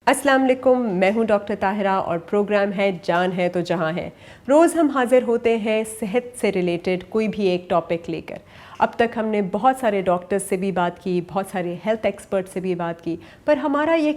السلام علیکم، میں ہوں ڈاکٹر طاہرہ اور پروگرام ہے جان ہے تو جہاں ہے۔ روز ہم حاضر ہوتے ہیں صحت سے ریلیٹڈ کوئی بھی ایک ٹاپک لے کر۔ اب تک ہم نے بہت سارے ڈاکٹرز سے بھی بات کی، بہت سارے ہیلتھ ایکسپرٹ سے بھی بات کی، پر ہمارا یہ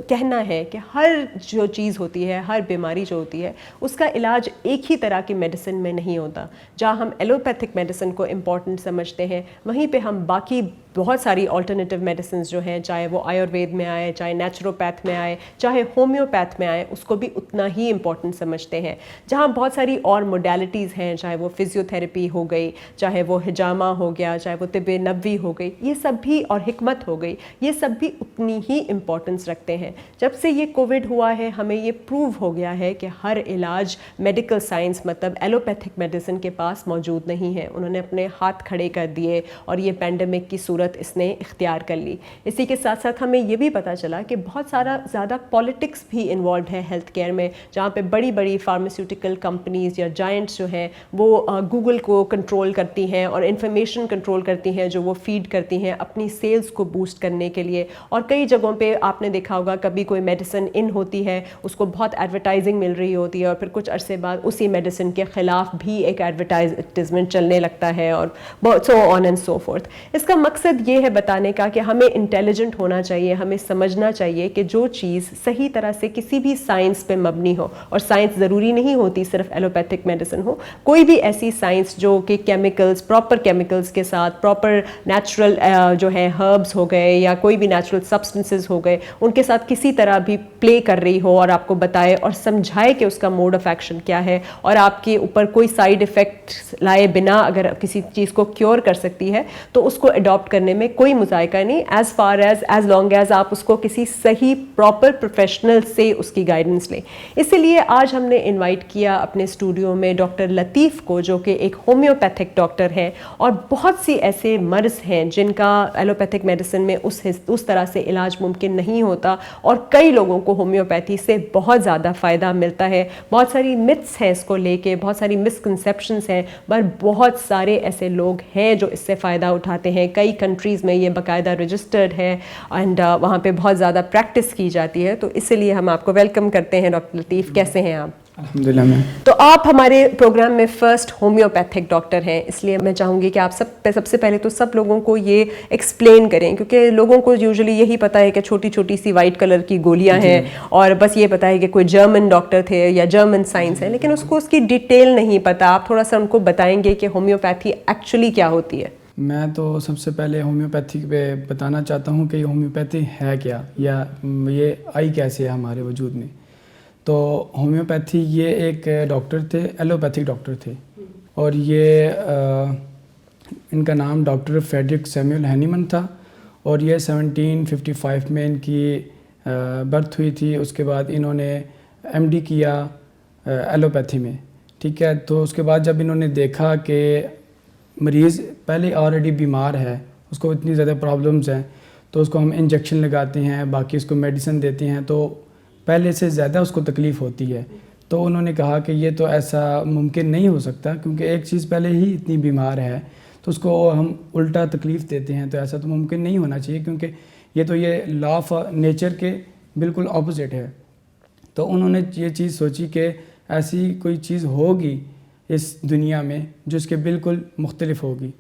کہنا ہے کہ ہر جو چیز ہوتی ہے، ہر بیماری جو ہوتی ہے، اس کا علاج ایک ہی طرح کی میڈیسن میں نہیں ہوتا۔ جہاں ہم ایلوپیتھک میڈیسن کو امپورٹنٹ سمجھتے ہیں، وہیں پہ ہم باقی بہت ساری آلٹرنیٹیو میڈیسنز جو ہیں، چاہے وہ آیوروید میں آئے، چاہے نیچروپیتھ میں آئے، چاہے ہومیوپیتھ میں آئے، اس کو بھی اتنا ہی امپورٹنٹ سمجھتے ہیں۔ جہاں بہت ساری اور موڈیلٹیز ہیں، چاہے وہ فزیوتھیراپی ہو گئی، چاہے وہ حجامہ ہو گیا، چاہے وہ طب نبوی ہو گئی، یہ سب بھی، اور حکمت ہو گئی، یہ سب بھی اتنی ہی امپورٹنس رکھتے ہیں۔ جب سے یہ کووڈ ہوا ہے، ہمیں یہ پروو ہو گیا ہے کہ ہر علاج میڈیکل سائنس مطلب ایلوپیتھک میڈیسن کے پاس موجود نہیں ہے۔ انہوں نے اپنے ہاتھ کھڑے کر دیے اور یہ پینڈیمک کی صورت اس نے اختیار کر لی۔ اسی کے ساتھ ساتھ ہمیں یہ بھی پتہ چلا کہ بہت سارا زیادہ پالیٹکس بھی انوالوڈ ہے ہیلتھ کیئر میں، جہاں پہ بڑی بڑی فارماسیوٹیکل کمپنیز یا جائنٹس جو ہیں وہ گوگل کو کنٹرول کرتی ہیں اور انفارمیشن کنٹرول کرتی ہیں جو وہ فیڈ کرتی ہیں اپنی سیلز کو بوسٹ کرنے کے لیے۔ اور کئی جگہوں پہ آپ نے دیکھا ہوگا، کبھی کوئی میڈیسن ان ہوتی ہے، اس کو بہت ایڈورٹائزنگ مل رہی ہوتی ہے، اور پھر کچھ عرصے بعد اسی میڈیسن کے خلاف بھی ایک ایڈورٹائزمنٹ چلنے لگتا ہے، اور سو آن اینڈ سو فورتھ۔ اس کا مقصد یہ ہے بتانے کا کہ ہمیں انٹیلیجنٹ ہونا چاہیے، ہمیں سمجھنا چاہیے کہ جو چیز صحیح طرح سے کسی بھی سائنس پہ مبنی ہو، اور سائنس ضروری نہیں ہوتی صرف ایلوپیتھک میڈیسن ہو، کوئی بھی ایسی سائنس جو کہ کیمیکلز، پراپر کیمیکلز کے ساتھ، پراپر نیچرل جو ہے ہربس ہو گئے یا کوئی بھی نیچرل سبسٹنسز ہو گئے، ان کے ساتھ کسی طرح بھی پلے کر رہی ہو اور آپ کو بتائے اور سمجھائے کہ اس کا موڈ آف ایکشن کیا ہے، اور آپ کے اوپر کوئی سائیڈ افیکٹ لائے بنا اگر کسی چیز کو کیور کر سکتی ہے، تو اس کو اڈاپٹ کرنے میں کوئی مذائقہ نہیں، ایز لانگ ایز آپ اس کو کسی صحیح پراپر پروفیشنل سے اس کی گائیڈنس لیں۔ اسی لیے آج ہم نے انوائٹ کیا اپنے اسٹوڈیو میں ڈاکٹر لطیف کو، جو کہ ایک ہومیوپیتھک ڈاکٹر ہیں، اور بہت سی ایسے مرض ہیں جن کا ایلوپیتھک میڈیسن میں اس طرح سے علاج ممکن نہیں ہوتا، اور کئی لوگوں کو ہومیوپیتھی سے بہت زیادہ فائدہ ملتا ہے۔ بہت ساری متس ہیں اس کو لے کے، بہت ساری مسکنسیپشنس ہیں، پر بہت سارے ایسے لوگ ہیں جو اس سے فائدہ اٹھاتے ہیں۔ کئی کنٹریز میں یہ باقاعدہ رجسٹرڈ ہے، اینڈ وہاں پہ بہت زیادہ پریکٹس کی جاتی ہے۔ تو اسی لیے ہم آپ کو ویلکم کرتے ہیں ڈاکٹر لطیف۔ کیسے ہیں آپ؟ الحمدللہ میں۔ تو آپ ہمارے پروگرام میں فرسٹ ہومیوپیتھک ڈاکٹر ہیں، اس لیے میں چاہوں گی کہ آپ سب سے پہلے تو سب لوگوں کو یہ ایکسپلین کریں، کیونکہ لوگوں کو یوزلی یہی پتہ ہے کہ چھوٹی چھوٹی سی وائٹ کلر کی گولیاں ہیں، اور بس یہ پتہ ہے کہ کوئی جرمن ڈاکٹر تھے یا جرمن سائنس ہے، لیکن اس کو اس کی ڈیٹیل نہیں پتہ۔ آپ تھوڑا سا ان کو بتائیں گے کہ ہومیوپیتھی ایکچولی کیا ہوتی ہے؟ میں تو سب سے پہلے ہومیوپیتھی پہ بتانا چاہتا ہوں کہ یہ ہومیوپیتھی ہے کیا، یا یہ آئی کیسے ہے ہمارے وجود میں۔ تو ہومیوپیتھی یہ ایک ڈاکٹر تھے، ایلوپیتھک ڈاکٹر تھے، اور یہ ان کا نام ڈاکٹر فریڈرک سیموئل ہینیمن تھا، اور یہ 1755 میں ان کی برتھ ہوئی تھی۔ اس کے بعد انہوں نے MD کیا ایلوپیتھی میں، ٹھیک ہے۔ تو اس کے بعد جب انہوں نے دیکھا کہ مریض پہلے آلریڈی بیمار ہے، اس کو اتنی زیادہ پرابلمز ہیں، تو اس کو ہم انجیکشن لگاتے ہیں، باقی اس کو میڈیسن دیتے ہیں، تو پہلے سے زیادہ اس کو تکلیف ہوتی ہے۔ تو انہوں نے کہا کہ یہ تو ایسا ممکن نہیں ہو سکتا، کیونکہ ایک چیز پہلے ہی اتنی بیمار ہے تو اس کو ہم الٹا تکلیف دیتے ہیں، تو ایسا تو ممکن نہیں ہونا چاہیے، کیونکہ یہ لا آف نیچر کے بالکل اپوزٹ ہے۔ تو انہوں نے یہ چیز سوچی کہ ایسی کوئی چیز ہوگی اس دنیا میں جو اس کے بالکل مختلف ہوگی۔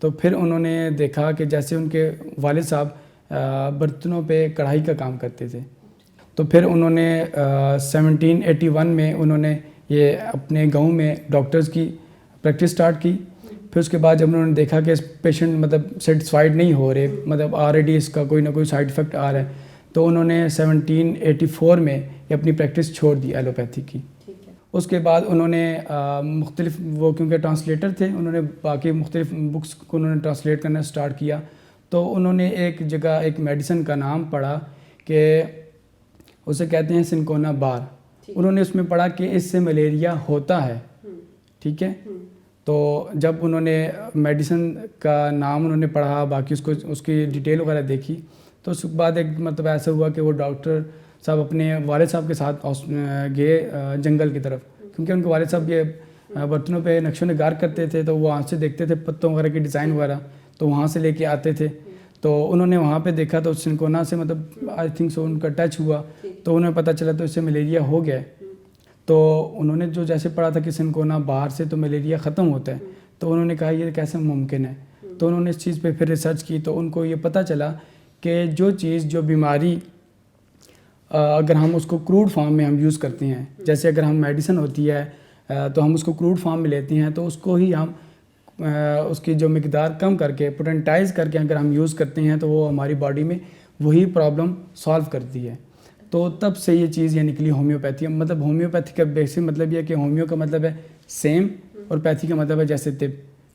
تو پھر انہوں نے دیکھا کہ جیسے ان کے والد صاحب برتنوں پہ کڑھائی کا کام کرتے تھے، تو پھر انہوں نے 1781 میں انہوں نے یہ اپنے گاؤں میں ڈاکٹرز کی پریکٹس سٹارٹ کی۔ پھر اس کے بعد جب انہوں نے دیکھا کہ پیشنٹ مطلب سیٹسفائیڈ نہیں ہو رہے، مطلب آلریڈی اس کا کوئی نہ کوئی سائیڈ افیکٹ آ رہا ہے، تو انہوں نے 1784 میں یہ اپنی پریکٹس چھوڑ دی ایلوپیتھی کی۔ اس کے بعد انہوں نے مختلف، وہ کیونکہ ٹرانسلیٹر تھے، انہوں نے باقی مختلف بکس کو انہوں نے ٹرانسلیٹ کرنا سٹارٹ کیا۔ تو انہوں نے ایک جگہ ایک میڈیسن کا نام پڑھا کہ اسے کہتے ہیں سنکونا بار۔ انہوں نے اس میں پڑھا کہ اس سے ملیریا ہوتا ہے، ٹھیک ہے۔ تو جب انہوں نے میڈیسن کا نام انہوں نے پڑھا، باقی اس کی ڈیٹیل وغیرہ دیکھی، تو اس کے بعد ایک مطلب ایسا ہوا کہ وہ ڈاکٹر صاحب اپنے والد صاحب کے ساتھ گئے جنگل کی طرف، کیونکہ ان کے والد صاحب یہ برتنوں پہ نقش و نگار کرتے تھے، تو وہ وہاں سے دیکھتے تھے پتوں وغیرہ کی ڈیزائن وغیرہ، تو وہاں سے لے کے آتے تھے۔ تو انہوں نے وہاں پہ دیکھا تو سنکونا سے مطلب آئی تھنک سو ان کا ٹچ ہوا تو انہیں پتہ چلا تو اس سے ملیریا ہو گیا ہے. تو انہوں نے جو جیسے پڑھا تھا کہ سنکونا باہر سے تو ملیریا ختم ہوتا ہے, تو انہوں نے کہا یہ کیسے ممکن ہے. تو انہوں نے اس چیز پہ پھر ریسرچ کی تو ان کو یہ پتہ چلا کہ جو بیماری اگر ہم اس کو کروڈ فارم میں ہم یوز کرتے ہیں, جیسے اگر ہم میڈیسن ہوتی ہے تو ہم اس کو کروڈ فارم میں لیتے ہیں, تو اس کو ہی ہم اس کی جو مقدار کم کر کے پوٹنٹائز کر کے اگر ہم یوز کرتے ہیں تو وہ ہماری باڈی میں وہی پرابلم سالو کرتی ہے. تو تب سے یہ چیز یہ نکلی ہومیوپیتھی. مطلب ہومیوپیتھی کا بیسک مطلب یہ ہے کہ ہومیو کا مطلب ہے سیم اور پیتھی کا مطلب ہے جیسے طب,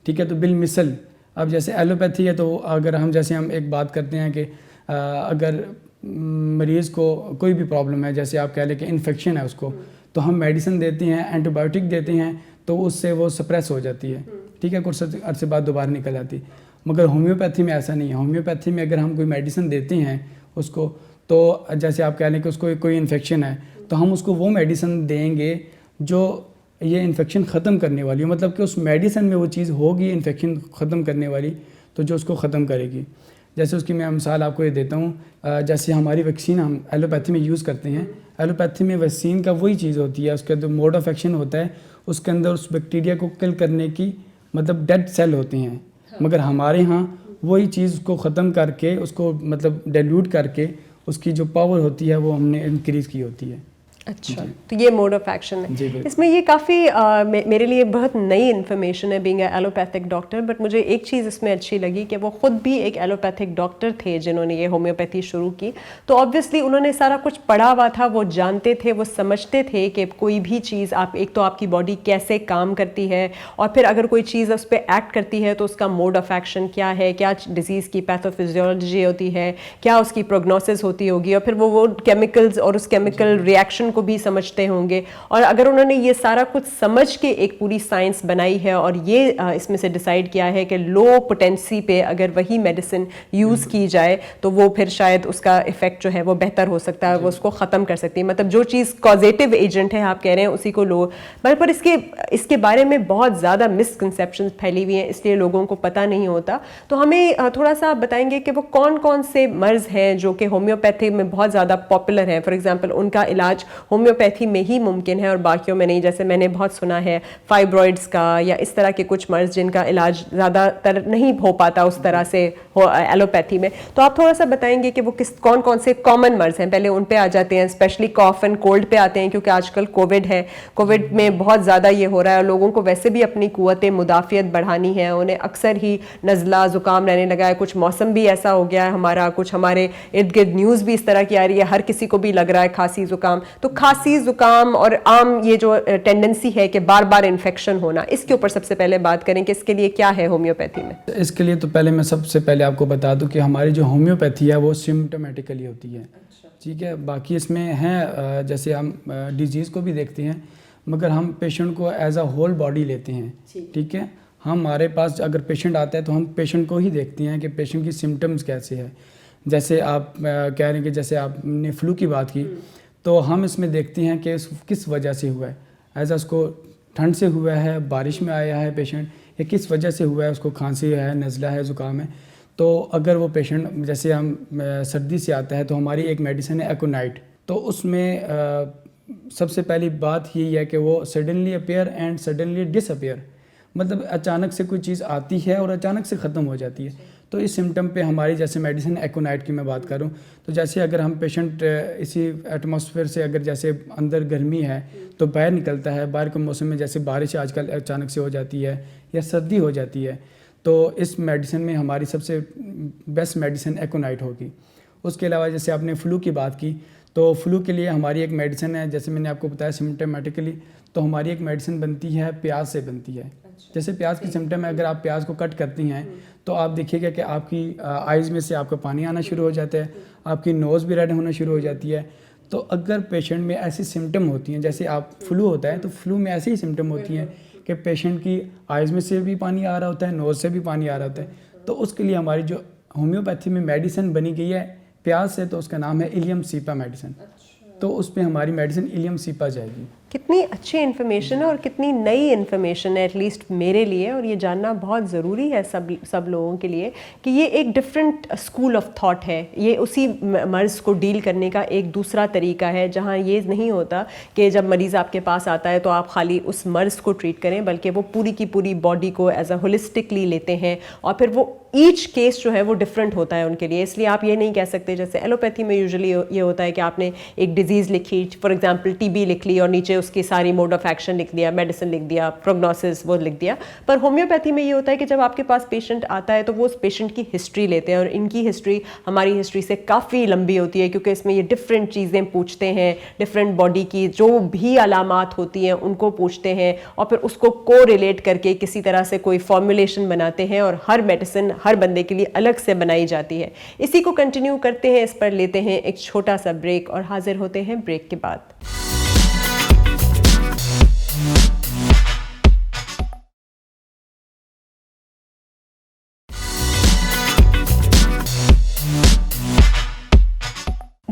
ٹھیک ہے. تو بالمثل اب جیسے ایلوپیتھی ہے تو اگر ہم جیسے ہم ایک بات کرتے ہیں کہ اگر مریض کو کوئی بھی پرابلم ہے, جیسے آپ کہہ لیں کہ انفیکشن ہے اس کو, تو ہم میڈیسن دیتے ہیں, اینٹی بایوٹک دیتے ہیں, تو اس سے وہ سپریس ہو جاتی ہے, ٹھیک ہے, کچھ عرصے بعد دوبارہ نکل جاتی ہے. مگر ہومیوپیتھی میں ایسا نہیں ہے. ہومیوپیتھی میں اگر ہم کوئی میڈیسن دیتے ہیں اس کو, تو جیسے آپ کہہ لیں کہ اس کو کوئی انفیکشن ہے تو ہم اس کو وہ میڈیسن دیں گے جو یہ انفیکشن ختم کرنے والی ہے. مطلب کہ اس میڈیسن میں وہ چیز ہوگی انفیکشن ختم کرنے والی, تو جو اس کو ختم کرے گی. جیسے اس کی میں مثال آپ کو یہ دیتا ہوں, جیسے ہماری ویکسین ہم ایلوپیتھی میں یوز کرتے ہیں. ایلوپیتھی میں ویکسین کا وہی چیز ہوتی ہے, اس کا جو موڈ آف ایکشن ہوتا ہے اس کے اندر اس بیکٹیریا کو کل کرنے کی مطلب ڈیڈ سیل ہوتے ہیں. مگر ہمارے ہاں وہی چیز کو ختم کر کے اس کو مطلب ڈیلیوٹ کر کے اس کی جو پاور ہوتی ہے وہ ہم نے انکریز کی ہوتی ہے. اچھا, تو یہ موڈ آف ایکشن ہے. اس میں یہ کافی میرے لیے بہت نئی انفارمیشن ہے being a allopathic doctor. But مجھے ایک چیز اس میں اچھی لگی کہ وہ خود بھی ایک ایلوپیتھک ڈاکٹر تھے جنہوں نے یہ ہومیوپیتھی شروع کی. تو آبویسلی انہوں نے سارا کچھ پڑھا ہوا تھا, وہ جانتے تھے, وہ سمجھتے تھے کہ کوئی بھی چیز ایک تو آپ کی باڈی کیسے کام کرتی ہے, اور پھر اگر کوئی چیز اس پہ ایکٹ کرتی ہے تو اس کا موڈ آف ایکشن کیا ہے, کیا ڈیزیز کی پیتھوفیزیولوجی ہوتی ہے, کیا اس کی پروگنوسس ہوتی ہوگی, اور پھر وہ کیمیکلز اور اس کیمیکل ریئیکشن کو بھی سمجھتے ہوں گے. اور اگر انہوں نے یہ سارا کچھ سمجھ کے ایک پوری سائنس بنائی ہے اور یہ اس میں سے ڈیسائیڈ کیا ہے کہ لو پوٹینسی پہ اگر وہی میڈیسن یوز کی جائے تو وہ پھر شاید اس کا افیکٹ جو ہے وہ بہتر ہو سکتا ہے, وہ اس کو ختم کر سکتی ہے. مطلب جو چیز کازیٹیو ایجنٹ ہے آپ کہہ رہے ہیں اسی کو لو, پر اس کے بارے میں بہت زیادہ مسکنسیپشن پھیلی ہوئی ہیں, اس لیے لوگوں کو پتہ نہیں ہوتا. تو ہمیں تھوڑا سا بتائیں گے کہ وہ کون کون سے مرض ہیں جو کہ ہومیوپیتھی میں بہت زیادہ پاپولر ہیں. فار ایگزامپل ان کا علاج ہومیوپیتھی میں ہی ممکن ہے اور باقیوں میں نہیں. جیسے میں نے بہت سنا ہے فائبرائڈز کا یا اس طرح کے کچھ مرض جن کا علاج زیادہ تر نہیں ہو پاتا اس طرح سے ایلوپیتھی میں. تو آپ تھوڑا سا بتائیں گے کہ وہ کون کون سے کامن مرض ہیں. پہلے ان پہ آ جاتے ہیں, اسپیشلی کاف اینڈ کولڈ پہ آتے ہیں, کیونکہ آج کل کووڈ ہے, کووڈ میں بہت زیادہ یہ ہو رہا ہے اور لوگوں کو ویسے بھی اپنی قوت مدافعت بڑھانی ہے. انہیں اکثر ہی نزلہ زکام رہنے لگا ہے, کچھ موسم بھی ایسا ہو گیا ہے ہمارا, کچھ ہمارے ارد گرد نیوز بھی اس طرح کی آ رہی ہے, ہر کسی کو بھی لگ رہا ہے کھانسی زکام. تو کھانسی زکام اور عام یہ جو ٹینڈنسی ہے کہ بار بار انفیکشن ہونا, اس کے اوپر سب سے پہلے بات کریں کہ اس کے لیے کیا ہے ہومیوپیتھی میں. اس کے لیے تو پہلے میں سب سے پہلے آپ کو بتا دوں کہ ہماری جو ہومیوپیتھی ہے وہ سمپٹومیٹیکلی ہوتی ہے, ٹھیک ہے. باقی اس میں ہیں جیسے ہم ڈیزیز کو بھی دیکھتے ہیں, مگر ہم پیشنٹ کو ایز اے ہول باڈی لیتے ہیں, ٹھیک ہے. ہمارے پاس اگر پیشنٹ آتا ہے تو ہم پیشنٹ کو ہی دیکھتے ہیں کہ پیشنٹ کی سمٹمز کیسے ہے. جیسے آپ کہہ رہے ہیں کہ جیسے آپ نے فلو کی بات کی, تو ہم اس میں دیکھتے ہیں کہ کس وجہ سے ہوا ہے. ایسا اس کو ٹھنڈ سے ہوا ہے, بارش میں آیا ہے پیشنٹ, یا کس وجہ سے ہوا ہے, اس کو کھانسی ہے, نزلہ ہے, زکام ہے. تو اگر وہ پیشنٹ جیسے ہم سردی سے آتا ہے تو ہماری ایک میڈیسن ہے ایکونائٹ. تو اس میں سب سے پہلی بات یہی ہے کہ وہ suddenly appear and suddenly disappear, مطلب اچانک سے کوئی چیز آتی ہے اور اچانک سے ختم ہو جاتی ہے. تو اس سمٹم پہ ہماری جیسے میڈیسن ایکونائٹ کی میں بات کروں تو جیسے اگر ہم پیشنٹ اسی ایٹماسفیئر سے اگر جیسے اندر گرمی ہے تو باہر نکلتا ہے, باہر کے موسم میں جیسے بارش آج کل اچانک سے ہو جاتی ہے یا سردی ہو جاتی ہے, تو اس میڈیسن میں ہماری سب سے بیسٹ میڈیسن ایکونائٹ ہوگی. اس کے علاوہ جیسے آپ نے فلو کی بات کی, تو فلو کے لیے ہماری ایک میڈیسن ہے, جیسے میں نے آپ کو بتایا سمپٹومیٹیکلی, تو ہماری ایک میڈیسن بنتی ہے پیاز سے بنتی ہے. جیسے پیاز کی سمٹم ہے, اگر آپ پیاز کو کٹ کرتی ہیں تو آپ دیکھیے گا کہ آپ کی آئیز میں سے آپ کا پانی آنا شروع ہو جاتا ہے, آپ کی نوز بھی ریڈ ہونا شروع ہو جاتی ہے. تو اگر پیشنٹ میں ایسی سمٹم ہوتی ہیں, جیسے آپ فلو ہوتا ہے تو فلو میں ایسی ہی سمٹم ہوتی ہیں کہ پیشنٹ کی آئیز میں سے بھی پانی آ رہا ہوتا ہے, نوز سے بھی پانی آ رہا ہوتا ہے. تو اس کے لیے ہماری جو ہومیوپیتھی میں میڈیسن بنی گئی ہے پیاز سے, تو اس کا نام ہے ایلیم سیپا میڈیسن. تو اس پہ ہماری میڈیسن ایلیم سیپا جائے گی. کتنی اچھی انفارمیشن ہے اور کتنی نئی انفارمیشن ہے ایٹ لیسٹ میرے لیے, اور یہ جاننا بہت ضروری ہے سب لوگوں کے لیے کہ یہ ایک ڈفرینٹ اسکول آف تھاٹ ہے. یہ اسی مرض کو ڈیل کرنے کا ایک دوسرا طریقہ ہے جہاں یہ نہیں ہوتا کہ جب مریض آپ کے پاس آتا ہے تو آپ خالی اس مرض کو ٹریٹ کریں, بلکہ وہ پوری کی پوری باڈی کو ایز اے ہولسٹکلی لیتے ہیں, اور پھر وہ ایچ کیس جو ہے وہ ڈفرینٹ ہوتا ہے ان کے لیے. اس لیے آپ یہ نہیں کہہ سکتے, جیسے ایلوپیتھی میں یوزلی یہ ہوتا ہے کہ آپ نے ایک ڈیزیز لکھی, فار ایگزامپل ٹی بی لکھ لی اور نیچے اس کی ساری موڈ آف ایکشن لکھ دیا, میڈیسن لکھ دیا, پروگنوسس وہ لکھ دیا. پر ہومیوپیتھی میں یہ ہوتا ہے کہ جب آپ کے پاس پیشنٹ آتا ہے تو وہ اس پیشنٹ کی ہسٹری لیتے ہیں, اور ان کی ہسٹری ہماری ہسٹری سے کافی لمبی ہوتی ہے, کیونکہ اس میں یہ ڈفرینٹ چیزیں پوچھتے ہیں, ڈفرینٹ باڈی کی جو بھی علامات ہوتی ہیں ان کو پوچھتے ہیں, اور پھر اس کو کو ریلیٹ کر کے کسی طرح سے کوئی فارمولیشن بناتے ہیں, اور ہر میڈیسن ہر بندے کے لیے الگ سے بنائی جاتی ہے. اسی کو کنٹینیو کرتے ہیں, اس پر لیتے ہیں ایک چھوٹا سا بریک اور حاضر ہوتے ہیں بریک کے بعد.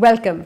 ویلکم.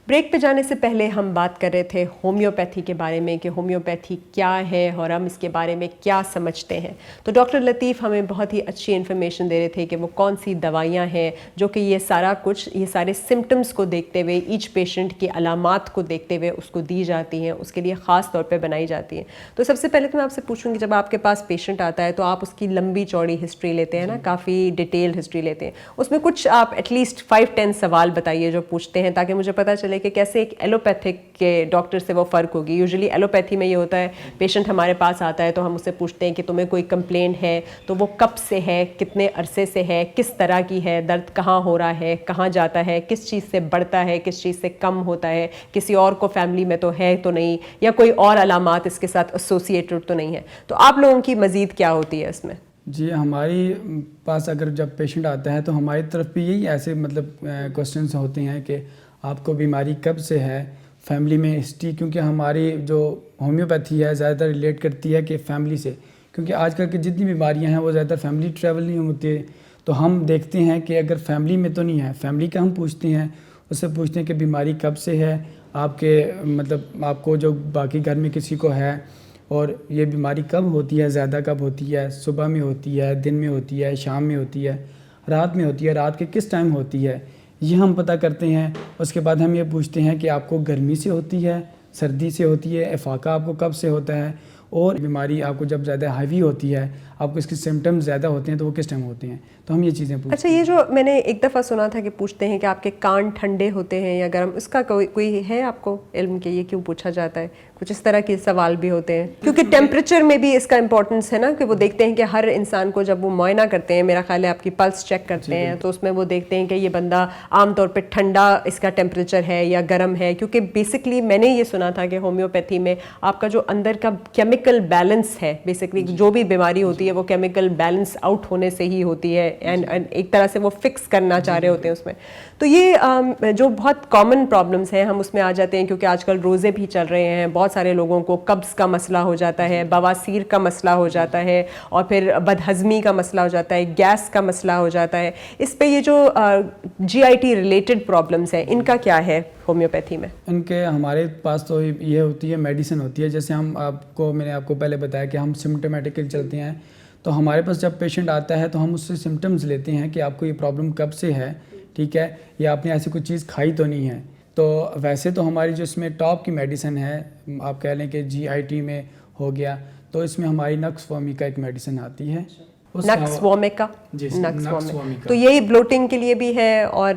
بریک پہ جانے سے پہلے ہم بات کر رہے تھے ہومیوپیتھی کے بارے میں کہ ہومیوپیتھی کیا ہے اور ہم اس کے بارے میں کیا سمجھتے ہیں. تو ڈاکٹر لطیف ہمیں بہت ہی اچھی انفارمیشن دے رہے تھے کہ وہ کون سی دوائیاں ہیں جو کہ یہ سارا کچھ, یہ سارے سمٹمز کو دیکھتے ہوئے, ایچ پیشنٹ کی علامات کو دیکھتے ہوئے اس کو دی جاتی ہیں, اس کے لیے خاص طور پہ بنائی جاتی ہیں. تو سب سے پہلے تو میں آپ سے پوچھوں گی, جب آپ کے پاس پیشنٹ آتا ہے تو آپ اس کی لمبی چوڑی ہسٹری لیتے ہیں نا, کافی ڈیٹیلڈ ہسٹری لیتے ہیں, اس میں کچھ آپ ایٹ لیسٹ 5-10 سوال بتائیے جو پوچھتے ہیں, تاکہ مجھے پتہ چلے کہ کیسے ایک ایلوپیتھک کے ڈاکٹر سے وہ فرق ہوگی. یوزلی ایلوپیتھی میں یہ ہوتا ہے, پیشنٹ ہمارے پاس آتا ہے تو ہم اس سے پوچھتے ہیں کہ تمہیں کوئی کمپلینٹ ہے تو وہ کب سے ہے, کتنے عرصے سے ہے, کس طرح کی ہے, درد کہاں ہو رہا ہے, کہاں جاتا ہے, کس چیز سے بڑھتا ہے, کس چیز سے کم ہوتا ہے, کسی اور کو فیملی میں تو ہے تو نہیں, یا کوئی اور علامات اس کے ساتھ ایسوسیٹڈ تو نہیں ہے. تو آپ لوگوں کی مزید کیا ہوتی ہے اس میں؟ جی, ہماری پاس اگر جب پیشنٹ آتا ہے تو ہماری طرف بھی یہی ایسے مطلب کوشچنس ہوتے ہیں کہ آپ کو بیماری کب سے ہے, فیملی میں ہسٹری, کیونکہ ہماری جو ہومیوپیتھی ہے زیادہ تر ریلیٹ کرتی ہے کہ فیملی سے, کیونکہ آج کل کی جتنی بیماریاں ہیں وہ زیادہ تر فیملی ٹریول نہیں ہوتی. تو ہم دیکھتے ہیں کہ اگر فیملی میں تو نہیں ہے, فیملی کا ہم پوچھتے ہیں, اس سے پوچھتے ہیں کہ بیماری کب سے ہے آپ کے, مطلب آپ کو جو باقی گھر میں کسی کو ہے, اور یہ بیماری کب ہوتی ہے, زیادہ کب ہوتی ہے, صبح میں ہوتی ہے, دن میں ہوتی ہے, شام میں ہوتی ہے, رات میں ہوتی ہے, رات کے کس ٹائم ہوتی ہے, یہ ہم پتہ کرتے ہیں. اس کے بعد ہم یہ پوچھتے ہیں کہ آپ کو گرمی سے ہوتی ہے, سردی سے ہوتی ہے, افاقہ آپ کو کب سے ہوتا ہے, اور بیماری آپ کو جب زیادہ ہیوی ہوتی ہے, آپ کو اس کے سمٹمز زیادہ ہوتے ہیں تو وہ کس ٹائم ہوتے ہیں. تو ہم یہ چیزیں پوچھتے ہیں. اچھا, یہ جو میں نے ایک دفعہ سنا تھا کہ پوچھتے ہیں کہ آپ کے کان ٹھنڈے ہوتے ہیں یا گرم, اس کا کوئی ہے آپ کو علم کہ یہ کیوں پوچھا جاتا ہے؟ کچھ اس طرح کے سوال بھی ہوتے ہیں, کیونکہ ٹیمپریچر میں بھی اس کا امپورٹنس ہے نا, کہ وہ دیکھتے ہیں کہ ہر انسان کو جب وہ معائنہ کرتے ہیں, میرا خیال ہے آپ کی پلس چیک کرتے ہیں, تو اس میں وہ دیکھتے ہیں کہ یہ بندہ عام طور پہ ٹھنڈا اس کا ٹیمپریچر ہے یا گرم ہے. کیونکہ بیسکلی میں نے یہ سنا تھا کہ ہومیوپیتھی میں آپ کا جو اندر کا کیمیکل بیلنس ہے, بیسکلی جو بھی بیماری ہوتی ہے وہ کیمیکل بیلنس آؤٹ ہونے سے ہی ہوتی ہے, اینڈ ایک طرح سے وہ فکس کرنا چاہ رہے ہوتے ہیں اس میں. تو یہ جو بہت کامن پرابلمس ہیں ہم اس میں آ جاتے ہیں, کیونکہ آج کل روزے بھی چل رہے ہیں, بہت سارے لوگوں کو قبض کا مسئلہ ہو جاتا ہے, بواسیر کا مسئلہ ہو جاتا ہے, اور پھر بدہضمی کا مسئلہ ہو جاتا ہے, گیس کا مسئلہ ہو جاتا ہے. اس پہ یہ جو جی آئی ٹی ریلیٹڈ پرابلمس ہیں, ان کا کیا ہے ہومیوپیتھی میں؟ ان کے ہمارے پاس تو یہ ہوتی ہے, میڈیسن ہوتی ہے. جیسے میں نے آپ کو پہلے بتایا کہ ہم سمٹمیٹیکل چلتے ہیں, تو ہمارے پاس جب پیشنٹ آتا ہے تو ہم اس سے سمٹمز لیتے ہیں کہ آپ کو یہ پرابلم کب سے ہے, ٹھیک ہے, یا آپ نے ایسی کوئی چیز کھائی تو نہیں ہے. تو ویسے تو ہماری جو اس میں ٹاپ کی میڈیسن ہے, آپ کہہ لیں کہ جی آئی ٹی میں ہو گیا, تو اس میں ہماری نکس وومی کا ایک میڈیسن آتی ہے. نکس وومیکا. جی, نکس وومیکا. تو یہی بلوٹنگ کے لیے بھی ہے اور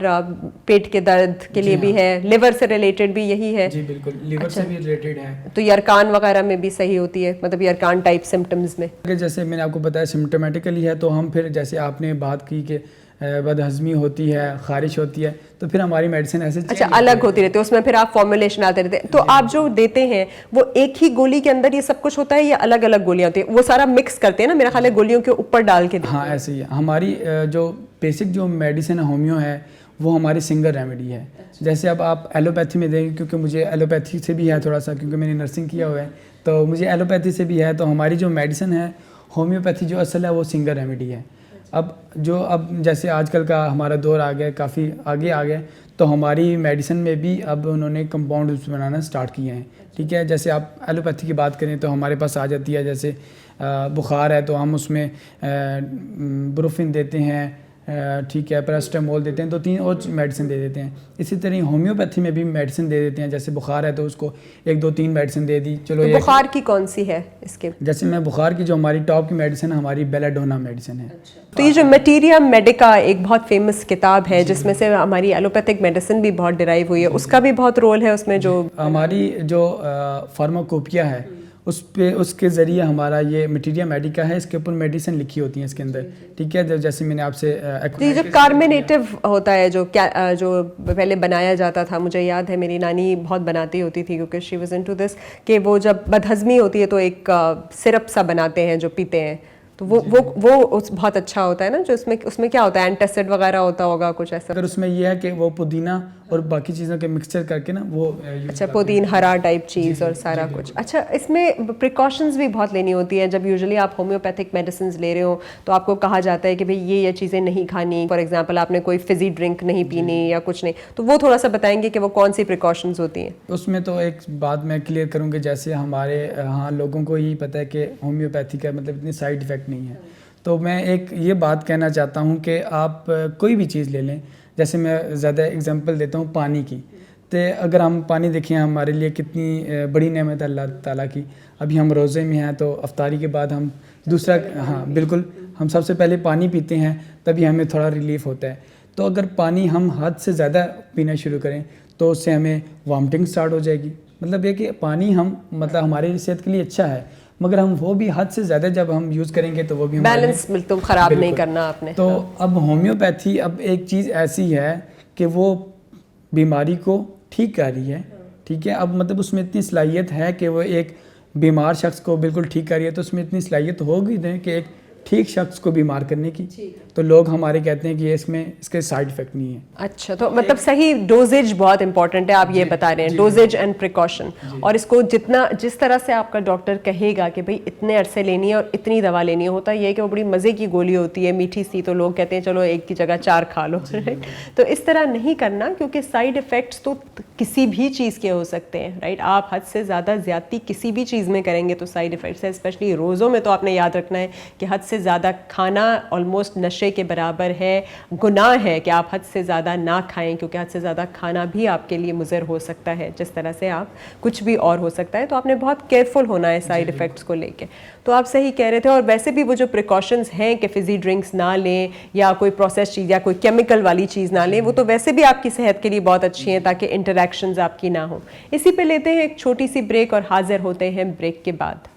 پیٹ کے درد کے لیے بھی ہے, لیور سے ریلیٹڈ بھی یہی ہے. جی بالکل, لیور سے بھی ریلیٹڈ ہے. تو یرکان وغیرہ میں بھی صحیح ہوتی ہے, مطلب یرکان ٹائپ سمٹمز میں. جیسے میں نے آپ کو بتایا سمٹمیٹیکلی ہے, تو ہم پھر جیسے آپ نے بات کی کہ بدہضمی ہوتی ہے, خارش ہوتی ہے, تو پھر ہماری میڈیسن ایسے اچھا الگ ہوتی رہتی ہے, اس میں پھر آپ فارمولیشن آتے رہتے ہیں. تو آپ جو دیتے ہیں وہ ایک ہی گولی کے اندر یہ سب کچھ ہوتا ہے یا الگ الگ گولیاں ہوتی ہیں؟ وہ سارا مکس کرتے ہیں نا میرا خیال ہے, گولیوں کے اوپر ڈال کے. ہاں ایسے ہی ہے. ہماری جو بیسک جو میڈیسن ہے ہومیو ہے, وہ ہماری سنگل ریمیڈی ہے. جیسے اب آپ ایلوپیتھی میں دیں گے, کیونکہ مجھے ایلوپیتھی سے بھی ہے تھوڑا سا, کیونکہ میں نے نرسنگ کیا ہوا ہے, تو مجھے ایلوپیتھی سے بھی ہے. تو ہماری جو میڈیسن ہے ہومیوپیتھی جو اصل ہے وہ سنگل ریمیڈی ہے. اب جیسے آج کل کا ہمارا دور آ گیا, کافی آگے آ گیا, تو ہماری میڈیسن میں بھی اب انہوں نے کمپاؤنڈز بنانا اسٹارٹ کیے ہیں. ٹھیک ہے, جیسے آپ ایلوپیتھی کی بات کریں تو ہمارے پاس آ جاتی ہے, جیسے بخار ہے تو ہم اس میں بروفن دیتے ہیں, ٹھیک ہے, پیراسٹامول دیتے ہیں, 2-3 اور میڈیسن دے دیتے ہیں. اسی طرح ہومیوپیتھی میں بھی میڈیسن دے دیتے ہیں, جیسے بخار ہے تو اس کو 1-2-3 میڈیسن دے دی. چلو یہ بخار کی کون سی ہے اس کے؟ جیسے میں بخار کی جو ہماری ٹاپ کی میڈیسن ہے ہماری بیلاڈونا میڈیسن ہے. تو یہ جو میٹیریا میڈیکا ایک بہت فیمس کتاب ہے جس میں سے ہماری ایلوپیتھک میڈیسن بھی بہت ڈرائیو ہوئی ہے, اس کا بھی بہت رول ہے اس میں. جو ہماری جو فارماکوپیا ہے اس کے ذریعے ہمارا یہ میٹیریا میڈیکا ہے, اس کے اوپر میڈیسن لکھی ہوتی ہیں اس کے اندر. ٹھیک ہے, جیسے میں نے آپ سے یہ جو کاربونیٹو ہوتا ہے جو پہلے بنایا جاتا تھا, مجھے یاد ہے میری نانی بہت بناتی ہوتی تھی کیونکہ شی واز انٹو دس, کہ وہ جب بدہضمی ہوتی ہے تو ایک سرپ سا بناتے ہیں جو پیتے ہیں, تو وہ بہت اچھا ہوتا ہے نا. جو اس میں کیا ہوتا ہے, اینٹاسڈ وغیرہ ہوتا ہوگا کچھ ایسا؟ اگر اس میں یہ ہے کہ وہ پودینہ اور باقی چیزوں کے مکسچر کر کے نا وہ اچھا پودین ہرا ٹائپ چیز اور سارا کچھ. اچھا, اس میں پریکاشنز بھی بہت لینی ہوتی ہیں. جب یوزلی آپ ہومیوپیتھک میڈیسنز لے رہے ہو تو آپ کو کہا جاتا ہے کہ بھئی یہ چیزیں نہیں کھانی. فار ایگزامپل آپ نے کوئی فزی ڈرنک نہیں پینی یا کچھ نہیں, تو وہ تھوڑا سا بتائیں گے کہ وہ کون سی پریکاشنز ہوتی ہیں؟ اس میں تو ایک بات میں کلیئر کروں گی, جیسے ہمارے ہاں لوگوں کو یہی پتہ ہے کہ ہومیوپیتھی کا مطلب اتنی سائڈ ایفیکٹ نہیں ہے. تو میں ایک یہ بات کہنا چاہتا ہوں کہ آپ کوئی بھی چیز لے لیں, جیسے میں زیادہ اگزامپل دیتا ہوں پانی کی. تو اگر ہم پانی دیکھیں ہمارے لیے کتنی بڑی نعمت ہے اللہ تعالیٰ کی. ابھی ہم روزے میں ہیں تو افطاری کے بعد ہم دوسرا, ہاں بالکل, ہم سب سے پہلے پانی پیتے ہیں تبھی ہمیں تھوڑا ریلیف ہوتا ہے. تو اگر پانی ہم حد سے زیادہ پینا شروع کریں تو اس سے ہمیں وامٹنگ سٹارٹ ہو جائے گی. مطلب یہ کہ پانی مطلب ہماری صحت کے لیے اچھا ہے, مگر ہم وہ بھی حد سے زیادہ جب ہم یوز کریں گے تو وہ بھی بیلنس بالکل خراب نہیں کرنا آپ نے. تو اب ہومیوپیتھی اب ایک چیز ایسی ہے کہ وہ بیماری کو ٹھیک کر رہی ہے. ٹھیک ہے, اب مطلب اس میں اتنی صلاحیت ہے کہ وہ ایک بیمار شخص کو بالکل ٹھیک کر رہی ہے, تو اس میں اتنی صلاحیت ہوگی دیں کہ ایک ٹھیک شخص کو بیمار کرنے کی. تو لوگ ہمارے کہتے ہیں کہ اس کے سائیڈ افیکٹ نہیں ہے. اچھا, تو مطلب صحیح ڈوزیج بہت امپورٹنٹ ہے, آپ یہ بتا رہے ہیں ڈوزیج اینڈ پریکاشن. اور اس کو جس طرح سے آپ کا ڈاکٹر کہے گا کہ بھئی اتنے عرصے لینی ہے اور اتنی دوا لینی ہے, ہوتا یہ ہے کہ وہ بڑی مزے کی گولی ہوتی ہے, میٹھی سی, تو لوگ کہتے ہیں چلو ایک کی جگہ 4 کھا لو. تو اس طرح نہیں کرنا, کیونکہ سائیڈ افیکٹس تو کسی بھی چیز کے ہو سکتے ہیں, رائٹ. آپ حد سے زیادہ زیادتی کسی بھی چیز میں کریں گے تو سائیڈ افیکٹس ہے. اسپیشلی روزوں میں تو آپ نے یاد رکھنا ہے کہ حد سے زیادہ کھانا آلموسٹ نشے کے برابر ہے, گناہ ہے کہ آپ حد سے زیادہ نہ کھائیں, کیونکہ حد سے زیادہ کھانا بھی آپ کے لیے مضر ہو سکتا ہے, جس طرح سے آپ کچھ بھی اور ہو سکتا ہے. تو آپ نے بہت کیئرفل ہونا ہے سائیڈ افیکٹس کو لے کے. تو آپ صحیح کہہ رہے تھے. اور ویسے بھی وہ جو پریکاشنز ہیں کہ فزی ڈرنکس نہ لیں یا کوئی پروسیس چیز یا کوئی کیمیکل والی چیز نہ لیں, وہ تو ویسے بھی آپ کی صحت کے لیے بہت اچھی ہیں تاکہ انٹریکشنز آپ کی نہ ہوں. اسی پہ لیتے ہیں ایک چھوٹی سی بریک اور حاضر ہوتے ہیں بریک کے بعد.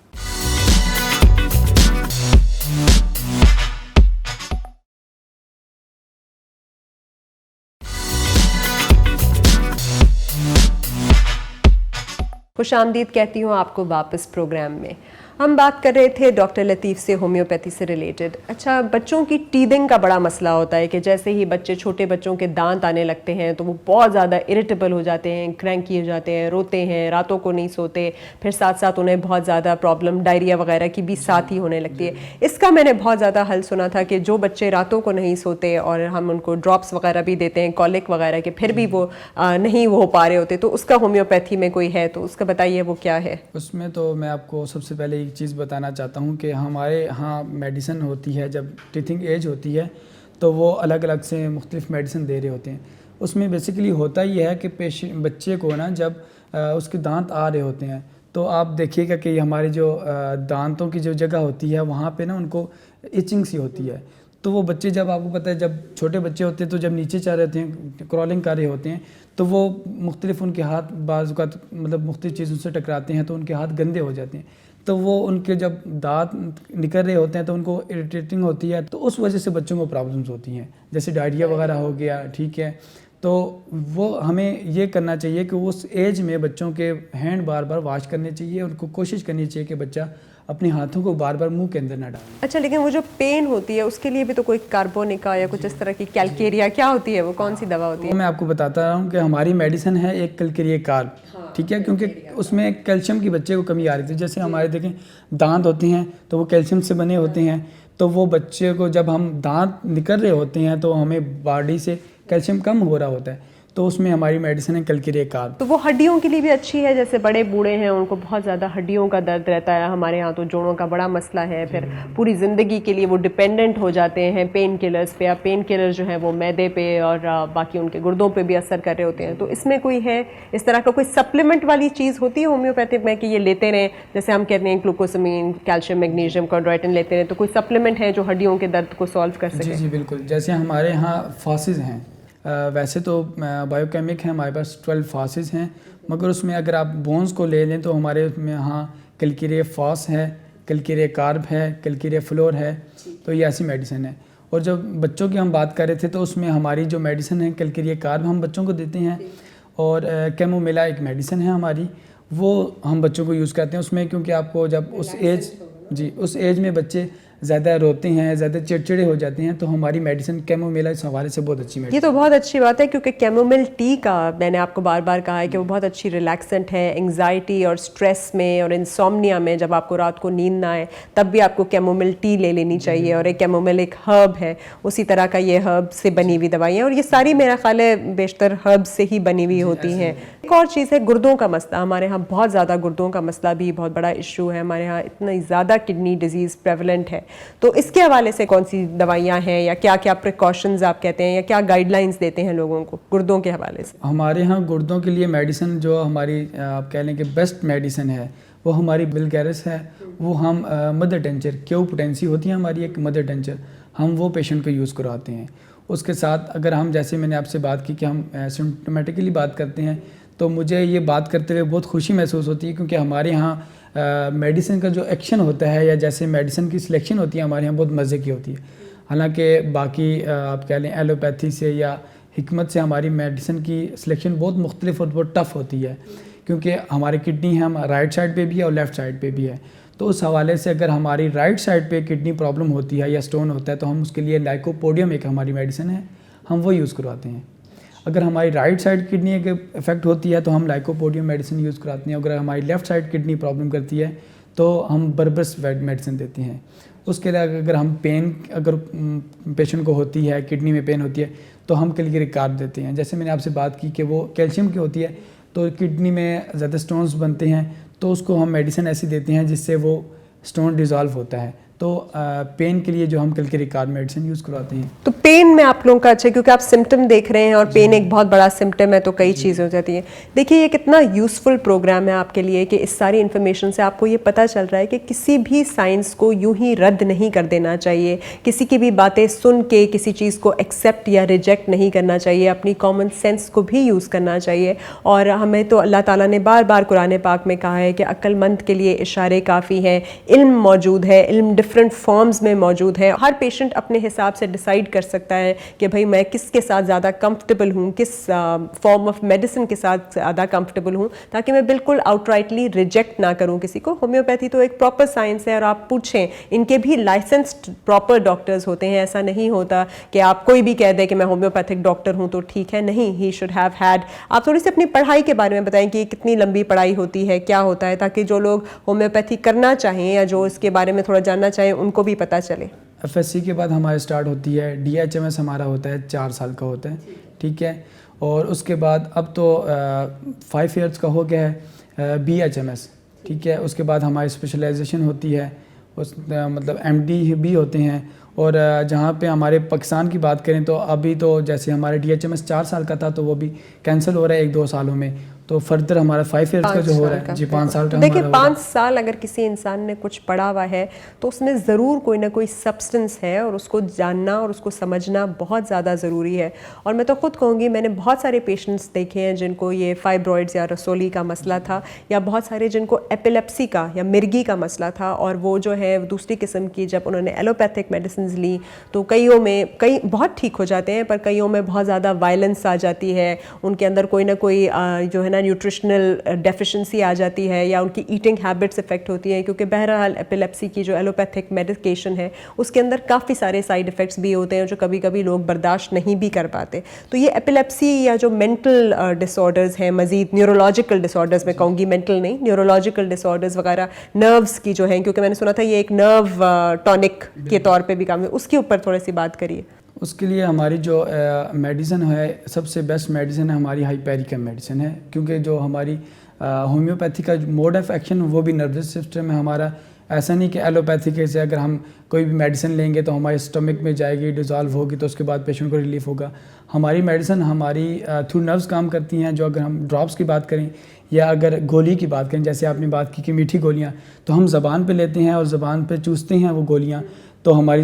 خوش آمدید کہتی ہوں آپ کو واپس پروگرام میں. ہم بات کر رہے تھے ڈاکٹر لطیف سے ہومیوپیتھی سے ریلیٹڈ. اچھا, بچوں کی ٹیدنگ کا بڑا مسئلہ ہوتا ہے کہ جیسے ہی چھوٹے بچوں کے دانت آنے لگتے ہیں تو وہ بہت زیادہ اریٹیبل ہو جاتے ہیں, کرینکی ہو جاتے ہیں, روتے ہیں, راتوں کو نہیں سوتے, پھر ساتھ ساتھ انہیں بہت زیادہ پرابلم ڈائریا وغیرہ کی بھی ساتھ ہی ہونے لگتی ہے. اس کا میں نے بہت زیادہ حل سنا تھا کہ جو بچے راتوں کو نہیں سوتے اور ہم ان کو ڈراپس وغیرہ بھی دیتے ہیں کولک وغیرہ کے, پھر بھی وہ نہیں ہو پا رہے ہوتے, تو اس کا ہومیوپیتھی میں کوئی ہے تو اس کا بتائیے وہ کیا ہے. اس میں تو میں آپ کو سب سے پہلے ایک چیز بتانا چاہتا ہوں کہ ہمارے ہاں میڈیسن ہوتی ہے, جب ٹیتھنگ ایج ہوتی ہے تو وہ الگ الگ سے مختلف میڈیسن دے رہے ہوتے ہیں. اس میں بیسیکلی ہوتا یہ ہے کہ بچے کو نا جب اس کے دانت آ رہے ہوتے ہیں تو آپ دیکھیے گا کہ ہمارے جو دانتوں کی جو جگہ ہوتی ہے وہاں پہ نا ان کو ایچنگ سی ہوتی ہے. تو وہ بچے, جب آپ کو پتہ ہے جب چھوٹے بچے ہوتے ہیں تو جب نیچے چاہ رہے ہوتے ہیں, کرالنگ کر رہے ہوتے ہیں, تو وہ مختلف ان کے ہاتھ بعض اوقات مطلب مختلف چیزوں سے ٹکراتے ہیں تو ان کے ہاتھ گندے ہو جاتے ہیں. تو وہ ان کے جب دانت نکل رہے ہوتے ہیں تو ان کو اریٹیٹنگ ہوتی ہے, تو اس وجہ سے بچوں کو پرابلمس ہوتی ہیں, جیسے ڈائریا وغیرہ ہو گیا. ٹھیک ہے, تو وہ ہمیں یہ کرنا چاہیے کہ اس ایج میں بچوں کے ہینڈ بار بار واش کرنے چاہیے, ان کو کوشش کرنی چاہیے کہ بچہ اپنے ہاتھوں کو بار بار منہ کے اندر نہ ڈالیں. اچھا, لیکن وہ جو پین ہوتی ہے اس کے لیے بھی تو کوئی کاربونیکا یا کچھ اس طرح کی کیلکیریا کیا ہوتی ہے, وہ کون سی دوا ہوتی ہے؟ میں آپ کو بتاتا رہا ہوں کہ ہماری میڈیسن ہے ایک کلکیریا کارب. ٹھیک ہے, کیونکہ اس میں کیلشیم کی بچے کو کمی آ رہی تھی. جیسے ہمارے دیکھیں دانت ہوتے ہیں تو وہ کیلشیم سے بنے ہوتے ہیں, تو وہ بچے کو جب ہم دانت نکل رہے ہوتے ہیں تو ہمیں باڈی سے کیلشیم کم ہو رہا ہوتا ہے, تو اس میں ہماری میڈیسن ہے کیلکیریا کارب. تو وہ ہڈیوں کے لیے بھی اچھی ہے, جیسے بڑے بوڑھے ہیں ان کو بہت زیادہ ہڈیوں کا درد رہتا ہے, ہمارے یہاں تو جوڑوں کا بڑا مسئلہ ہے, پھر پوری زندگی کے لیے وہ ڈپینڈنٹ ہو جاتے ہیں پین کلرز پہ. پین کلر جو ہے وہ معدے پہ اور باقی ان کے گردوں پہ بھی اثر کر رہے ہوتے ہیں. تو اس میں کوئی ہے اس طرح کا کوئی سپلیمنٹ والی چیز ہوتی ہے ہومیوپیتھک میں کہ یہ لیتے رہیں, جیسے ہم کہتے ہیں گلوکوسامین, کیلشیم, میگنیشیم, کارڈرائٹن لیتے رہیں, تو کوئی سپلیمنٹ ہے جو ہڈیوں کے درد کو سالو کر سکے؟ جی بالکل. جیسے ہمارے یہاں فاسز ہیں, ویسے تو بایو کیمک ہیں, ہمارے پاس 12 فاسز ہیں, مگر اس میں اگر آپ بونز کو لے لیں تو ہمارے یہاں کیلکیریا فاس ہے, کیلکیریا کارب ہے, کیلکیریا فلور ہے. تو یہ ایسی میڈیسن ہے. اور جب بچوں کی ہم بات کر رہے تھے تو اس میں ہماری جو میڈیسن ہے کیلکیریا کارب ہم بچوں کو دیتے ہیں, اور کیمومیلا ایک میڈیسن ہے ہماری, وہ ہم بچوں کو یوز کرتے ہیں. اس میں کیونکہ آپ کو جب اس ایج میں بچے زیادہ روتے ہیں, زیادہ چڑچڑے ہو جاتے ہیں, تو ہماری میڈیسن کیمومیلا اس حوالے سے بہت اچھی میڈیسن. یہ تو بہت اچھی بات ہے, کیونکہ کیمومل ٹی کا میں نے آپ کو بار بار کہا ہے کہ وہ بہت اچھی ریلیکسنٹ ہے انگزائٹی اور سٹریس میں اور انسومنیا میں. جب آپ کو رات کو نیند نہ آئے تب بھی آپ کو کیمومل ٹی لے لینی چاہیے, اور ایک کیمومل ایک ہرب ہے, اسی طرح کا یہ ہرب سے بنی ہوئی دوائیاں, اور یہ ساری میرا خیال ہے بیشتر ہرب سے ہی بنی ہوئی ہوتی ہیں. ایک اور چیز ہے گردوں کا مسئلہ. ہمارے ہاں بہت زیادہ گردوں کا مسئلہ بھی بہت بڑا ایشو ہے, ہمارے ہاں اتنی زیادہ کڈنی ڈیزیز پریولنٹ ہے. تو اس کے حوالے سے کون سی دوائیاں ہیں, یا کیا کیا پریکاشنز آپ کہتے ہیں, یا کیا گائیڈ لائنز دیتے ہیں لوگوں کو گردوں کے حوالے سے؟ ہمارے ہاں گردوں کے لیے میڈیسن جو ہماری آپ کہہ لیں کہ بیسٹ میڈیسن ہے وہ ہماری بلگیرس ہے. وہ ہم مدر ٹینچر, کیو پوٹینسی ہوتی ہے ہماری ایک مدر ٹینچر, ہم وہ پیشنٹ کو یوز کرواتے ہیں. اس کے ساتھ اگر ہم جیسے میں نے آپ سے بات کی کہ ہم سمپٹومیٹکلی بات کرتے ہیں, تو مجھے یہ بات کرتے ہوئے بہت خوشی محسوس ہوتی ہے, کیونکہ ہمارے یہاں میڈیسن کا جو ایکشن ہوتا ہے یا جیسے میڈیسن کی سلیکشن ہوتی ہے ہمارے یہاں بہت مزے کی ہوتی ہے. حالانکہ باقی آپ کہہ لیں ایلوپیتھی سے یا حکمت سے ہماری میڈیسن کی سلیکشن بہت مختلف اور بہت ٹف ہوتی ہے, کیونکہ ہماری کڈنی ہم رائٹ سائڈ پہ بھی ہے اور لیفٹ سائڈ پہ بھی ہے. تو اس حوالے سے اگر ہماری رائٹ سائڈ پہ کڈنی پرابلم ہوتی ہے یا سٹون ہوتا ہے تو ہم اس کے لیے لائکوپوڈیم ایک ہماری میڈیسن ہے, ہم وہ یوز کرواتے ہیں. اگر ہماری رائٹ سائڈ کڈنی کے افیکٹ ہوتی ہے تو ہم لائکوپوڈیم میڈیسن یوز کراتے ہیں. اگر ہماری لیفٹ سائڈ کڈنی پرابلم کرتی ہے تو ہم بربس میڈیسن دیتے ہیں. اس کے علاوہ اگر ہم پین اگر پیشنٹ کو ہوتی ہے, کڈنی میں پین ہوتی ہے, تو ہم کیلکیریا کارب دیتے ہیں. جیسے میں نے آپ سے بات کی کہ وہ کیلشیم کی ہوتی ہے, تو کڈنی میں زیادہ سٹونز بنتے ہیں, تو اس کو ہم میڈیسن ایسی دیتے ہیں جس سے وہ سٹون ڈیزالو ہوتا ہے. تو پین کے لیے جو ہم کیلکیریا کارب میڈیسن یوز کرواتے ہیں. تو پین میں آپ لوگوں کا اچھا, کیونکہ آپ سمٹم دیکھ رہے ہیں اور پین ایک بہت بڑا سمٹم ہے, تو کئی چیزیں ہو جاتی ہیں. دیکھیے یہ کتنا یوزفل پروگرام ہے آپ کے لیے کہ اس ساری انفارمیشن سے آپ کو یہ پتہ چل رہا ہے کہ کسی بھی سائنس کو یوں ہی رد نہیں کر دینا چاہیے, کسی کی بھی باتیں سن کے کسی چیز کو ایکسیپٹ یا ریجیکٹ نہیں کرنا چاہیے, اپنی کامن سینس کو بھی یوز کرنا چاہیے. اور ہمیں تو اللہ تعالیٰ نے بار بار قرآن پاک میں کہا ہے کہ عقل مند کے لیے اشارے کافی ہیں, علم موجود ہے, علم ڈفرینٹ فارمز میں موجود ہے. ہر پیشنٹ اپنے حساب سے ڈیسائیڈ کر سکتا ہے کہ بھائی میں کس کے ساتھ زیادہ کمفرٹیبل ہوں, کس فارم آف میڈیسن کے ساتھ زیادہ کمفرٹیبل ہوں, تاکہ میں بالکل آؤٹ رائٹلی ریجیکٹ نہ کروں کسی کو. ہومیوپیتھی تو ایک پراپر سائنس ہے, اور آپ پوچھیں ان کے بھی لائسنسڈ پراپر ڈاکٹرز ہوتے ہیں. ایسا نہیں ہوتا کہ آپ کوئی بھی کہہ دیں کہ میں ہومیوپیتھک ڈاکٹر ہوں تو ٹھیک ہے, نہیں, ہی شوڈ ہیو ہیڈ. آپ تھوڑی سی اپنی پڑھائی کے بارے میں بتائیں کہ کتنی لمبی پڑھائی ہوتی ہے, کیا ہوتا ہے, تاکہ جو لوگ ہومیوپیتھی کرنا چاہیں یا جو اس کے بارے میں تھوڑا جاننا چاہیں ان کو بھی پتہ چلے. FSC کے بعد ہمارے سٹارٹ ہوتی ہے DHMS, ہمارا ہوتا ہے 4 سال کا ہوتا ہے, ٹھیک ہے. اور اس کے بعد اب تو 5 ایئرس کا ہو گیا ہے BHMS, ٹھیک ہے. اس کے بعد ہماری اسپیشلائزیشن ہوتی ہے, اس مطلب MD بھی ہوتے ہیں. اور جہاں پہ ہمارے پاکستان کی بات کریں تو ابھی تو جیسے ہمارے DHMS 4 سال کا تھا تو وہ بھی کینسل ہو رہا ہے 1-2 سالوں میں, تو فردر ہمارا 5 ایئرس کا جو ہو رہا ہے, جی 5 سال کا. دیکھیں 5 سال اگر کسی انسان نے کچھ پڑھا ہوا ہے تو اس میں ضرور کوئی نہ کوئی سبسٹنس ہے, اور اس کو جاننا اور اس کو سمجھنا بہت زیادہ ضروری ہے. اور میں تو خود کہوں گی, میں نے بہت سارے پیشنٹس دیکھے ہیں جن کو یہ فائبرائڈز یا رسولی کا مسئلہ تھا, یا بہت سارے جن کو ایپیلیپسی کا یا مرگی کا مسئلہ تھا, اور وہ جو ہے دوسری قسم کی جب انہوں نے ایلوپیتھک میڈیسنز لی تو کئیوں میں کئی بہت ٹھیک ہو جاتے ہیں, پر کئیوں میں بہت زیادہ وائلنس آ جاتی ہے, ان کے اندر کوئی نہ کوئی جو ہے نا نیوٹریشنل ڈیفیشنسی آ جاتی ہے, یا ان کی ایٹنگ ہیبٹس افیکٹ ہوتی ہیں. کیونکہ بہرحال ایپیلیپسی کی جو ایلوپیتھک میڈیکیشن ہے اس کے اندر کافی سارے سائیڈ افیکٹس بھی ہوتے ہیں جو کبھی کبھی لوگ برداشت نہیں بھی کر پاتے. تو یہ ایپیلیپسی یا جو مینٹل ڈس آرڈرز ہیں, مزید نیورولوجیکل ڈس آرڈرز, میں کہوں گی مینٹل نہیں, نیورولوجیکل ڈس آرڈرز وغیرہ, نروز کی جو ہیں, کیونکہ میں نے سنا تھا یہ ایک نرو ٹونک کے طور پہ بھی کام ہے, اس کے اوپر تھوڑی سی بات کریے. اس کے لیے ہماری جو میڈیسن ہے سب سے بیسٹ میڈیسن ہے ہماری ہائپیریکم میڈیسن ہے, کیونکہ جو ہماری ہومیوپیتھی کا جو موڈ آف ایکشن وہ بھی نروس سسٹم ہے ہمارا. ایسا نہیں کہ ایلوپیتھی کے سے اگر ہم کوئی بھی میڈیسن لیں گے تو ہمارے اسٹمک میں جائے گی, ڈیزالو ہوگی تو اس کے بعد پیشنٹ کو ریلیف ہوگا. ہماری میڈیسن ہماری تھرو نروز کام کرتی ہیں. جو اگر ہم ڈراپس کی بات کریں یا اگر گولی کی بات کریں, جیسے آپ نے بات کی کہ میٹھی گولیاں, تو ہم زبان پہ لیتے ہیں اور زبان پہ چوستے ہیں وہ گولیاں, تو ہماری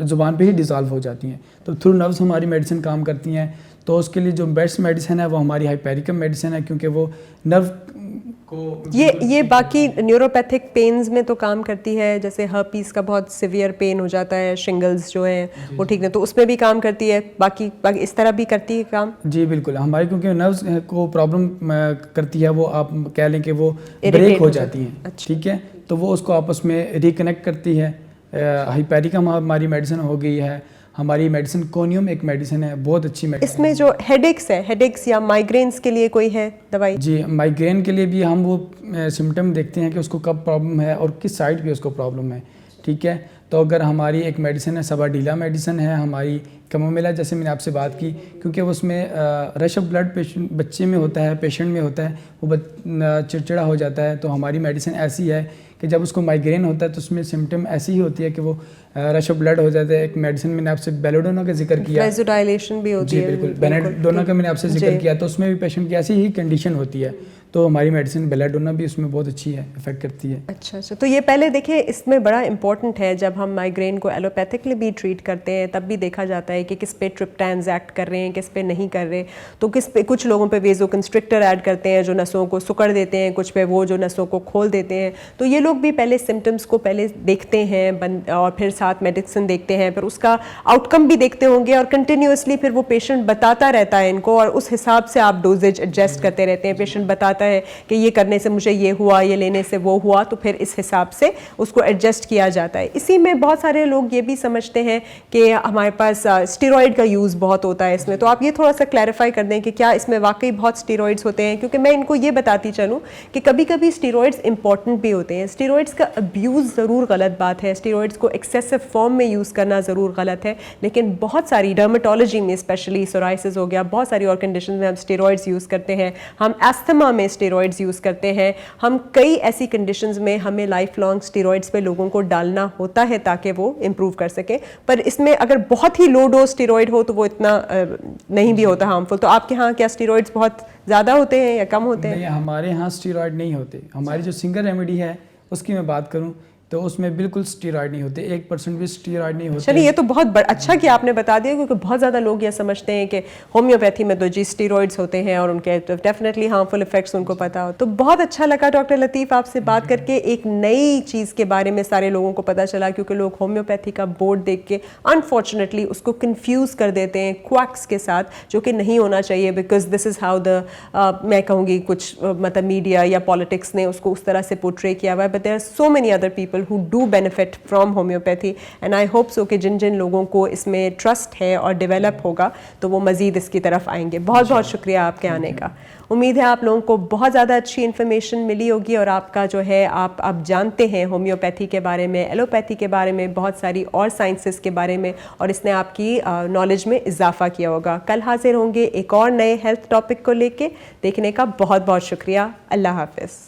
زبان پہ ہی ڈیزالو ہو جاتی ہیں. تو تھرو نروز ہماری میڈیسن کام کرتی ہیں. تو اس کے لیے جو بیسٹ میڈیسن ہے وہ ہماری ہائپیریکم میڈیسن ہے, کیونکہ وہ نرو کو یہ باقی نیوروپیتھک پینز میں تو کام کرتی ہے, جیسے ہرپیس کا بہت سیویئر پین ہو جاتا ہے, شنگلز جو ہیں وہ ٹھیک نہیں, تو اس میں بھی کام کرتی ہے. باقی اس طرح بھی کرتی ہے کام. جی بالکل, ہماری کیونکہ نروز کو پرابلم کرتی ہے, وہ آپ کہہ لیں کہ وہ بریک ہو جاتی ہیں, ٹھیک ہے, تو وہ اس کو آپس میں ریکنیکٹ کرتی ہے. ہائپیریکم ہماری میڈیسن ہو گئی ہے. ہماری میڈیسن کونیوم ایک میڈیسن ہے, بہت اچھی میڈیسن. اس میں جو ہیڈ ایکس ہے, ہیڈ ایکس یا مائگرینس کے لیے کوئی ہے دوائی؟ جی, مائگرین کے لیے بھی ہم وہ سمٹم دیکھتے ہیں کہ اس کو کب پرابلم ہے اور کس سائڈ پہ اس کو پرابلم ہے, ٹھیک ہے. تو اگر ہماری ایک میڈیسن ہے سباڈیلا میڈیسن ہے ہماری کمومیلا, جیسے میں نے آپ سے بات کی, کیونکہ اس میں رش آف بلڈ پیشنٹ بچے میں ہوتا ہے, پیشنٹ میں ہوتا ہے, وہ چڑچڑا ہو جاتا ہے. تو ہماری میڈیسن ایسی ہے کہ جب اس کو مائگرین ہوتا ہے تو اس میں سمٹم ایسی ہی ہوتی ہے کہ وہ رش آف بلڈ ہو جاتا ہے. ایک میڈیسن میں نے آپ سے بیلاڈونا کا ذکر کیا, ویزوڈائلیشن بھی ہوتی ہے. جی بالکل, بیلاڈونا کا میں نے آپ سے ذکر کیا, تو اس میں بھی پیشنٹ کی ایسی ہی کنڈیشن ہوتی ہے. تو ہماری میڈیسن بیلاڈونا بھی اس میں بہت اچھی ہے, افیکٹ کرتی ہے. اچھا, تو یہ پہلے دیکھیں اس میں بڑا امپورٹنٹ ہے, جب ہم مائگرین کو ایلوپیتھکلی بھی ٹریٹ کرتے ہیں تب بھی دیکھا جاتا ہے کہ کس پہ ٹرپٹانز ایکٹ کر رہے ہیں, کس پہ نہیں کر رہے. تو کس پہ کچھ لوگوں پہ ویزو کنسٹرکٹر ایڈ کرتے ہیں جو نسوں کو سکڑ دیتے ہیں, کچھ پہ وہ جو نسوں کو کھول دیتے ہیں. تو یہ لوگ بھی پہلے سمٹمس کو پہلے دیکھتے ہیں اور پھر ساتھ میڈیسن دیکھتے ہیں, پھر اس کا آؤٹ کم بھی دیکھتے ہوں گے, اور کنٹینیوسلی پھر وہ پیشنٹ بتاتا رہتا ہے ان کو, اور اس حساب سے آپ ڈوزیج ایڈجسٹ کرتے رہتے ہیں. پیشنٹ بتاتا ہے کہ یہ کرنے سے مجھے یہ ہوا, یہ لینے سے وہ ہوا, تو پھر اس حساب سے اس کو ایڈجسٹ کیا جاتا ہے. اسی میں بہت سارے لوگ یہ بھی سمجھتے ہیں کہ ہمارے پاس اسٹیرائڈ کا یوز بہت ہوتا ہے اس میں, تو آپ یہ تھوڑا سا کلیریفائی کر دیں کہ کیا اس میں واقعی بہت اسٹیرائڈس ہوتے ہیں. کیونکہ میں ان کو یہ بتاتی چلوں کہ کبھی کبھی اسٹیرائڈس امپورٹنٹ بھی ہوتے ہیں. اسٹیرائڈس کا ابیوز ضرور غلط بات ہے, اسٹیرائڈس کو ایکسیسو فارم میں یوز کرنا ضرور غلط ہے, لیکن بہت ساری ڈرمیٹولوجی میں اسپیشلی سورائسس ہو گیا, بہت ساری اور کنڈیشن میں ہم اسٹیرائڈس یوز کرتے ہیں. ہم ایستھما میں اسٹیرائڈس یوز کرتے ہیں. ہم کئی ایسی کنڈیشنز میں ہمیں لائف لانگ اسٹیرائڈس پہ لوگوں کو ڈالنا ہوتا ہے تاکہ وہ امپروو کر سکیں. پر اس میں اگر بہت ہی لو ڈوز اسٹیرائڈ ہو تو وہ اتنا نہیں بھی ہوتا ہارمفل. تو آپ کے ہاں کیا اسٹیرائڈس بہت زیادہ ہوتے ہیں یا کم ہوتے ہیں؟ نہیں, ہمارے ہاں اسٹیرائڈ نہیں ہوتے. ہماری جو سنگل ریمیڈی ہے اس کی میں بات کروں تو اس میں بالکل اسٹیرائڈ نہیں ہوتے, 1% بھی اسٹیرائڈ نہیں ہوتے. چلیے یہ تو بہت اچھا کہ آپ نے بتا دیا, کیونکہ بہت زیادہ لوگ یہ سمجھتے ہیں کہ ہومیوپیتھی میں تو جی اسٹیرائڈس ہوتے ہیں اور ان کے ڈیفینیٹلی ہارمفل افیکٹس ان کو پتہ ہو. تو بہت اچھا لگا ڈاکٹر لطیف آپ سے بات کر کے, ایک نئی چیز کے بارے میں سارے لوگوں کو پتہ چلا, کیونکہ لوگ ہومیوپیتھی کا بورڈ دیکھ کے انفارچونیٹلی اس کو کنفیوز کر دیتے ہیں کویکس کے ساتھ, جو کہ نہیں ہونا چاہیے, بیکاز دس از ہاؤ میں کہوں گی کچھ مطلب میڈیا یا پالیٹکس نے اس کو اس طرح سے پورٹرے کیا ہوا ہے. But there are so many other people who do benefit from homeopathy and I hope so کہ جن لوگوں کو اس میں ٹرسٹ ہے اور ڈیولپ ہوگا تو وہ مزید اس کی طرف آئیں گے. بہت بہت شکریہ آپ کے آنے کا. امید ہے آپ لوگوں کو بہت زیادہ اچھی انفارمیشن ملی ہوگی, اور آپ کا جو ہے آپ جانتے ہیں ہومیوپیتھی کے بارے میں, ایلوپیتھی کے بارے میں, بہت ساری اور سائنسز کے بارے میں, اور اس نے آپ کی نالج میں اضافہ کیا ہوگا. کل حاضر ہوں گے ایک اور نئے ہیلتھ ٹاپک کو لے کے. دیکھنے کا بہت بہت شکریہ. اللہ حافظ.